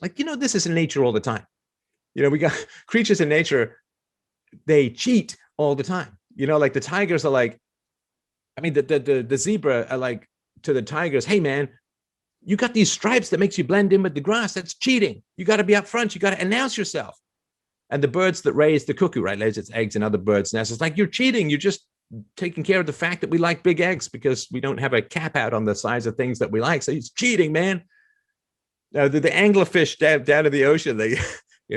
resources. Like, this is in nature all the time. We got creatures in nature, they cheat all the time. Like the tigers are like, the zebra are like to the tigers, hey man, you got these stripes that makes you blend in with the grass. That's cheating. You got to be up front. You got to announce yourself. And the birds that raise the cuckoo, right, lays its eggs in other birds' nests. It's like, you're cheating. You're just taking care of the fact that we like big eggs because we don't have a cap out on the size of things that we like. So it's cheating, man. Now, the anglerfish down in the ocean, they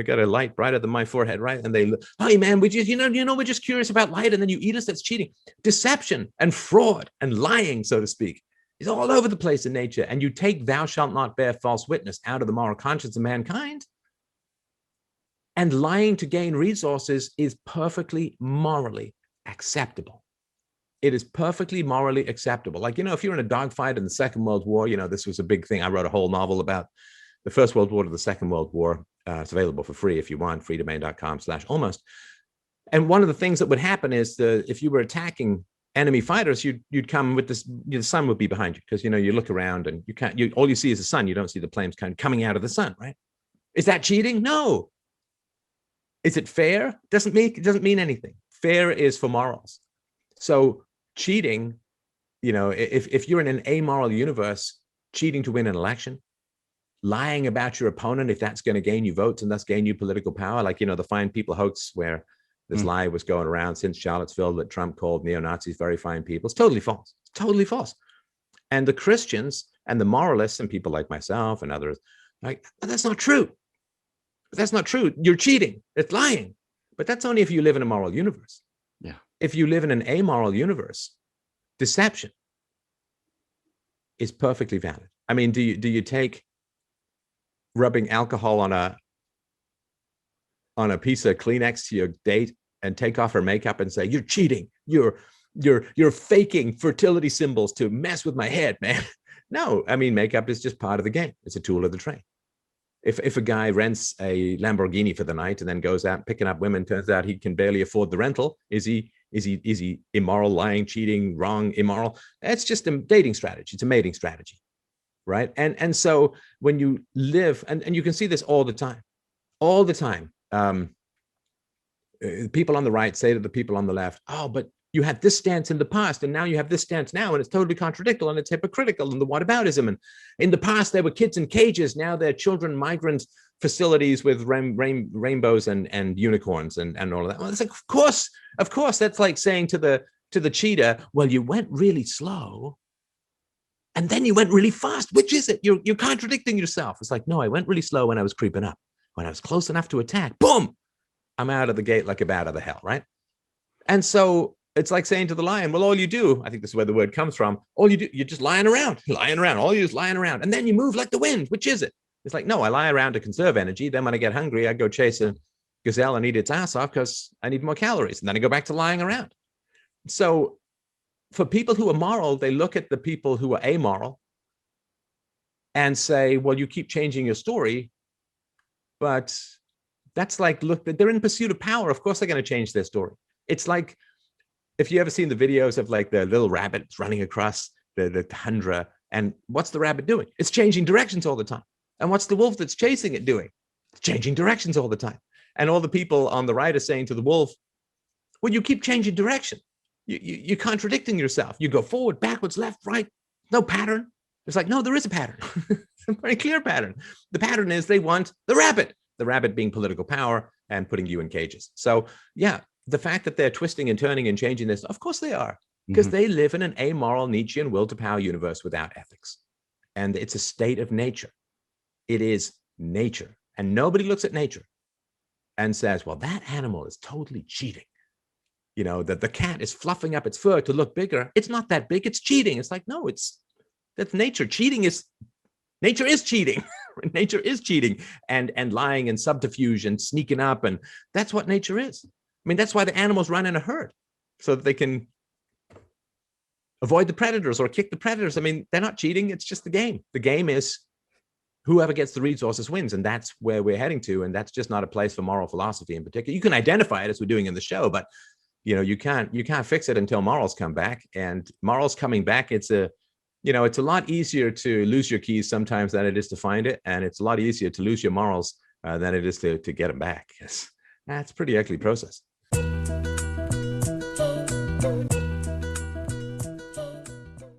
got a light brighter than my forehead, right? And they, hey man, we just, we're just curious about light, and then you eat us. That's cheating. Deception and fraud and lying, so to speak, is all over the place in nature. And you take thou shalt not bear false witness out of the moral conscience of mankind. And lying to gain resources is perfectly morally acceptable. It is perfectly morally acceptable. Like, if you're in a dogfight in the Second World War, this was a big thing. I wrote a whole novel about the First World War to the Second World War. It's available for free if you want, freedomain.com/almost. And one of the things that would happen is if you were attacking enemy fighters, you'd come with this, the sun would be behind you because, you look around and all you see is the sun. You don't see the planes kind of coming out of the sun, right? Is that cheating? No. Is it fair? It doesn't mean anything. Fair is for morals. So cheating, if you're in an amoral universe, cheating to win an election, lying about your opponent, if that's going to gain you votes and thus gain you political power, like, the Fine People hoax where this lie was going around since Charlottesville that Trump called neo-Nazis very fine people. It's totally false. It's totally false. And the Christians and the moralists and people like myself and others, like, that's not true. That's not true. You're cheating. It's lying. But that's only if you live in a moral universe. Yeah. If you live in an amoral universe, deception is perfectly valid. I mean, do you take rubbing alcohol on a piece of Kleenex to your date and take off her makeup and say, you're cheating, you're faking fertility symbols to mess with my head, man? No, I mean, makeup is just part of the game. It's a tool of the trade. If a guy rents a Lamborghini for the night and then goes out picking up women, turns out he can barely afford the rental, is he immoral, lying, cheating, wrong, immoral? It's just a dating strategy. It's a mating strategy, right? And so when you live, and you can see this all the time, people on the right say to the people on the left, oh, but you had this stance in the past, and now you have this stance now, and it's totally contradictory, and it's hypocritical, and the whataboutism. And in the past, there were kids in cages. Now they're children migrant facilities with rainbows and unicorns and all of that. Well, it's like, of course, that's like saying to the cheetah, well, you went really slow, and then you went really fast. Which is it? You're contradicting yourself. It's like, no, I went really slow when I was creeping up. When I was close enough to attack, boom, I'm out of the gate like a bat out of the hell, right? And so it's like saying to the lion, well, all you do, I think this is where the word comes from, all you do, you're just lying around, all you do is lying around, and then you move like the wind. Which is it? It's like, no, I lie around to conserve energy. Then when I get hungry, I go chase a gazelle and eat its ass off because I need more calories. And then I go back to lying around. So for people who are moral, they look at the people who are amoral and say, well, you keep changing your story. But that's like, look, they're in pursuit of power. Of course, they're going to change their story. It's like, if you ever seen the videos of like the little rabbit running across the tundra, and what's the rabbit doing? It's changing directions all the time. And what's the wolf that's chasing it doing? It's changing directions all the time. And all the people on the right are saying to the wolf, well, you keep changing direction. You're contradicting yourself. You go forward, backwards, left, right, no pattern. It's like, no, there is a pattern. It's a very clear pattern. The pattern is they want the rabbit being political power and putting you in cages. So yeah, the fact that they're twisting and turning and changing this, of course they are, because they live in an amoral Nietzschean will to power universe without ethics. And it's a state of nature. It is nature. And nobody looks at nature and says, well, that animal is totally cheating. That the cat is fluffing up its fur to look bigger. It's not that big. It's cheating. It's like, no, that's nature. Nature is cheating. Nature is cheating and lying and subterfuge and sneaking up. And that's what nature is. I mean, that's why the animals run in a herd, so that they can avoid the predators or kick the predators. I mean, they're not cheating. It's just the game. The game is whoever gets the resources wins. And that's where we're heading to. And that's just not a place for moral philosophy in particular. You can identify it as we're doing in the show, but you can't fix it until morals come back. And morals coming back, it's a it's a lot easier to lose your keys sometimes than it is to find it. And it's a lot easier to lose your morals than it is to get them back. Yes. That's a pretty ugly process.